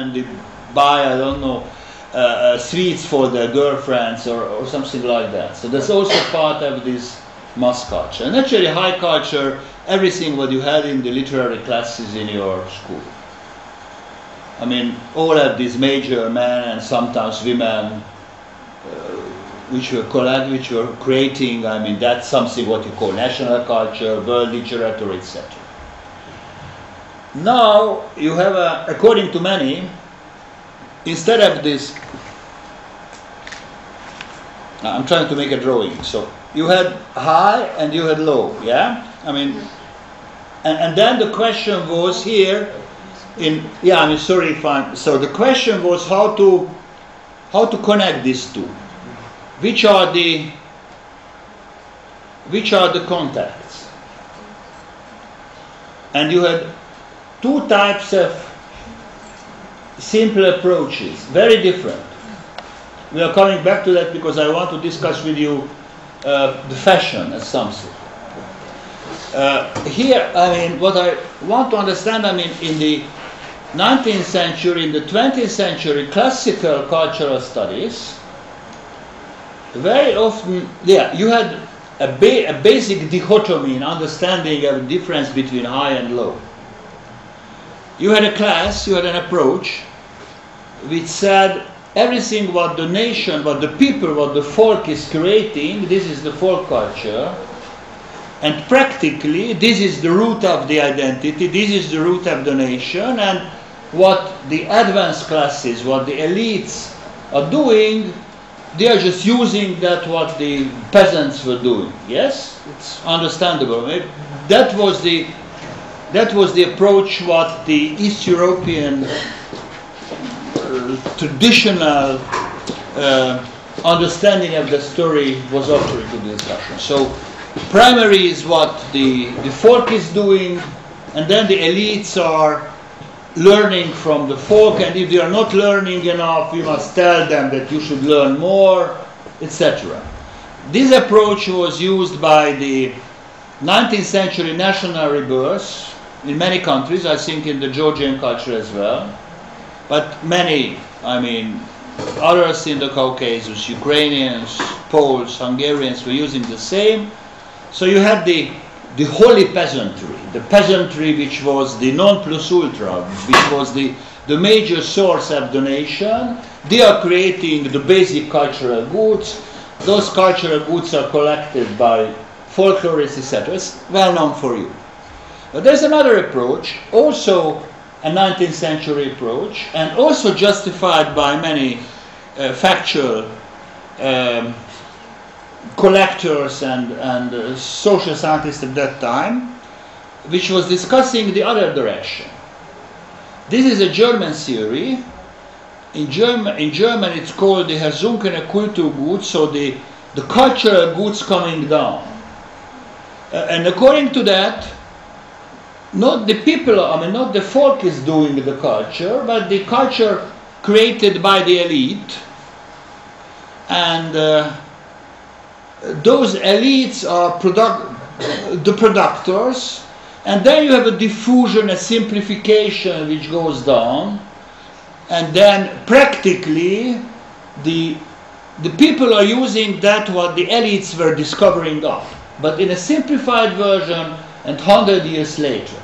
and they buy, I don't know, sweets for their girlfriends or something like that. So that's also part of this mass culture. And actually high culture, everything what you had in the literary classes in your school. I mean, all of these major men and sometimes women which were creating, I mean, that's something what you call national culture, world literature, etc. Now you have, according to many, instead of this, I'm trying to make a drawing. So you had high and you had low, yeah? I mean, and then the question was here, so the question was how to connect these two. Which are the contacts? And you had two types of simple approaches, very different. We are coming back to that because I want to discuss with you the fashion as something. Here, I mean, what I want to understand, I mean, in the 19th century, in the 20th century, classical cultural studies, very often, you had a basic dichotomy in understanding of the difference between high and low. You had a class, you had an approach which said everything what the nation, what the people, what the folk is creating, this is the folk culture. And practically, this is the root of the identity, this is the root of the nation, and what the advanced classes, what the elites are doing, they are just using that what the peasants were doing. Yes? It's understandable. That was the approach what the East European traditional understanding of the story was offering to the discussion. So primary is what the folk is doing, and then the elites are learning from the folk, and if they are not learning enough, we must tell them that you should learn more, etc. This approach was used by the 19th century national rebels in many countries, I think in the Georgian culture as well, but many, I mean, others in the Caucasus, Ukrainians, Poles, Hungarians were using the same. So you had the holy peasantry, the peasantry which was the non plus ultra, which was the major source of the nation. They are creating the basic cultural goods. Those cultural goods are collected by folklorists, etc. It's well known for you. But there's another approach, also a 19th century approach, and also justified by many factual collectors and social scientists at that time, which was discussing the other direction. This is a German theory. In German it's called the Herzunkene Kulturgut, so the cultural goods coming down. And according to that, not the people, I mean, not the folk is doing the culture, but the culture created by the elite. And those elites are the productors, and then you have a diffusion, a simplification which goes down, and then practically the people are using that what the elites were discovering up, but in a simplified version and 100 years later.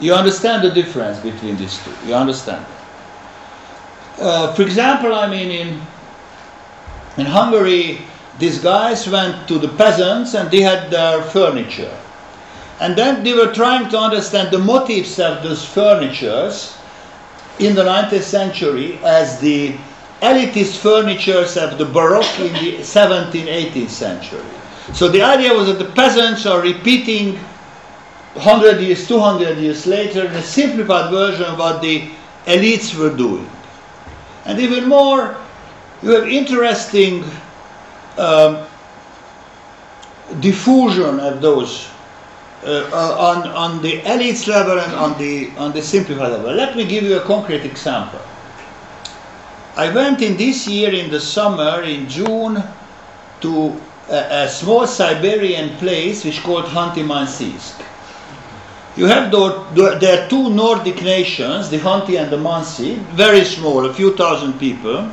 You understand the difference between these two? You understand? For example, I mean, in Hungary, these guys went to the peasants and they had their furniture. And then they were trying to understand the motifs of those furnitures in the 19th century as the elitist furnitures of the Baroque in the 17th, 18th century. So the idea was that the peasants are repeating 100 years, 200 years later in a simplified version of what the elites were doing. And even more, you have interesting diffusion of those on the elites level and on the simplified level. Let me give you a concrete example. I went in this year in the summer, in June, to a small Siberian place which is called Khanty-Mansiysk. there are two Nordic nations, the Hunti and the Mansi, very small, a few thousand people,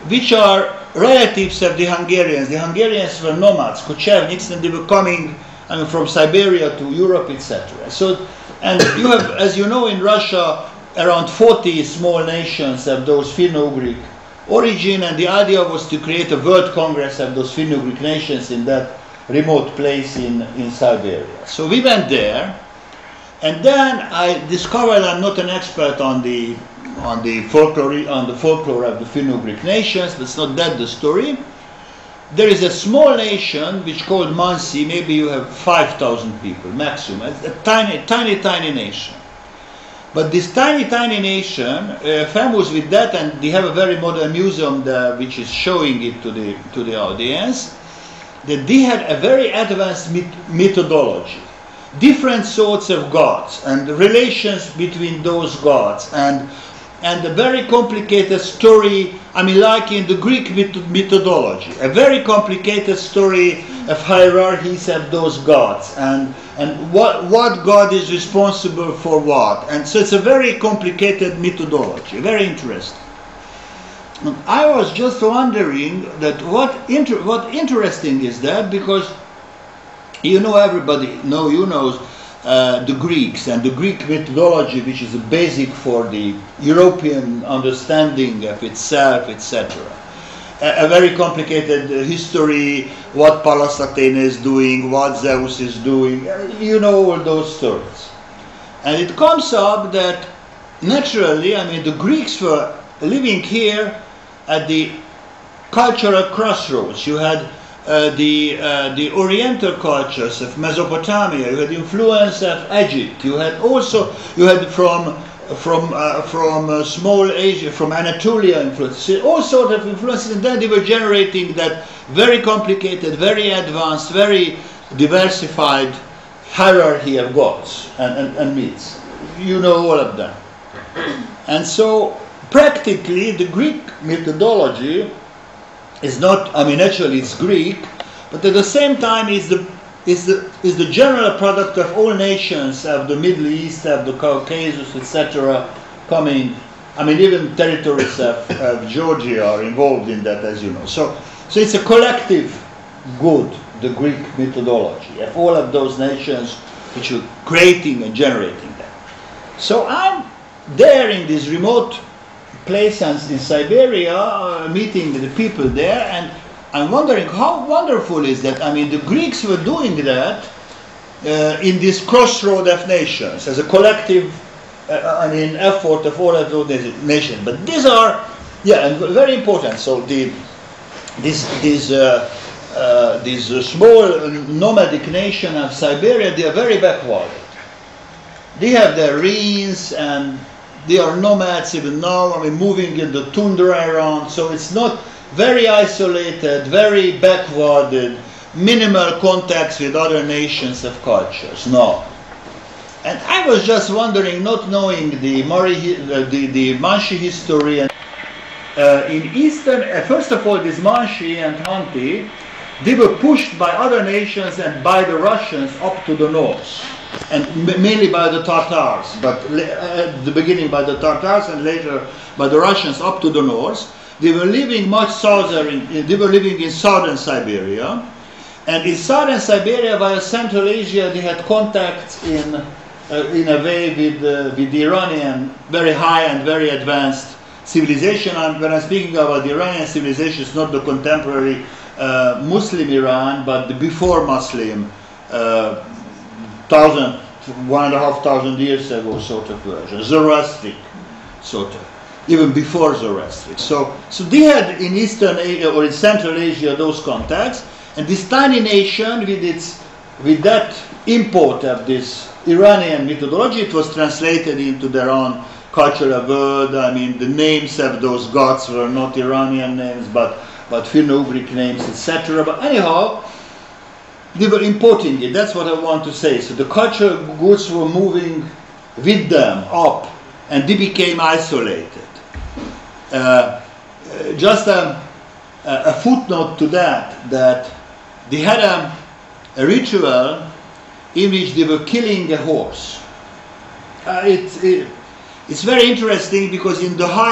which are relatives of the Hungarians. The Hungarians were nomads, kochevniks, and they were coming from Siberia to Europe, etc. So, and you have, as you know, in Russia, around 40 small nations have those Finno-Ugric origin, and the idea was to create a world congress of those Finno-Ugric nations in that remote place in Siberia. So we went there, and then I discovered I'm not an expert on the folklore of the Finno-Ugric nations. That's not that the story. There is a small nation which called Mansi. Maybe you have 5,000 people maximum. It's a tiny nation. But this tiny nation, famous with that, and they have a very modern museum there which is showing it to the audience, that they had a very advanced methodology, different sorts of gods and the relations between those gods, and a very complicated story, like in the Greek methodology, a very complicated story of hierarchies of those gods, and what god is responsible for what. And so it's a very complicated methodology, very interesting. And I was just wondering that what interesting is that, because everybody knows the Greeks and the Greek methodology, which is a basic for the European understanding of itself, etc. A very complicated history, what Pallas Athena is doing, what Zeus is doing, all those stories. And it comes up that naturally, the Greeks were living here at the cultural crossroads. You had the Oriental cultures of Mesopotamia. You had influence of Egypt. You had from small Asia, from Anatolia influences, all sorts of influences, and then they were generating that very complicated, very advanced, very diversified hierarchy of gods and myths. All of them. And so practically the Greek methodology is not, actually it's Greek, but at the same time is the general product of all nations of the Middle East, of the Caucasus, etc. coming, even territories of Georgia are involved in that, as you know. So it's a collective good, the Greek methodology, of all of those nations which are creating and generating them. So I'm there in this remote place in Siberia, meeting the people there, and I'm wondering how wonderful is that. The Greeks were doing that in this crossroad of nations as a collective, effort of all of those nations. But these are, and very important. So these small nomadic nation of Siberia, they are very backward. They have their reins and they are nomads even now, moving in the tundra around, so it's not very isolated, very backwarded, minimal contacts with other nations of cultures, no. And I was just wondering, not knowing the Mansi history, and in Eastern, first of all, this Mansi and Hunti, they were pushed by other nations and by the Russians up to the north. And mainly by the Tatars, but at the beginning by the Tatars and later by the Russians up to the north. They were living much southern, they were living in southern Siberia. And in southern Siberia, via Central Asia, they had contacts in a way with the Iranian, very high and very advanced civilization. And when I'm speaking about the Iranian civilization, it's not the contemporary Muslim Iran, but the before Muslim 1,500 years ago sort of version, Zoroastric sort of, even before Zoroastric. So they had in Eastern Asia or in Central Asia those contacts, and this tiny nation with that import of this Iranian methodology, it was translated into their own cultural world. The names of those gods were not Iranian names, but Finno-Ugric names, etc. But anyhow, they were importing it. That's what I want to say. So the cultural goods were moving with them up, and they became isolated. Just a footnote to that they had a ritual in which they were killing a horse. It's very interesting because in the high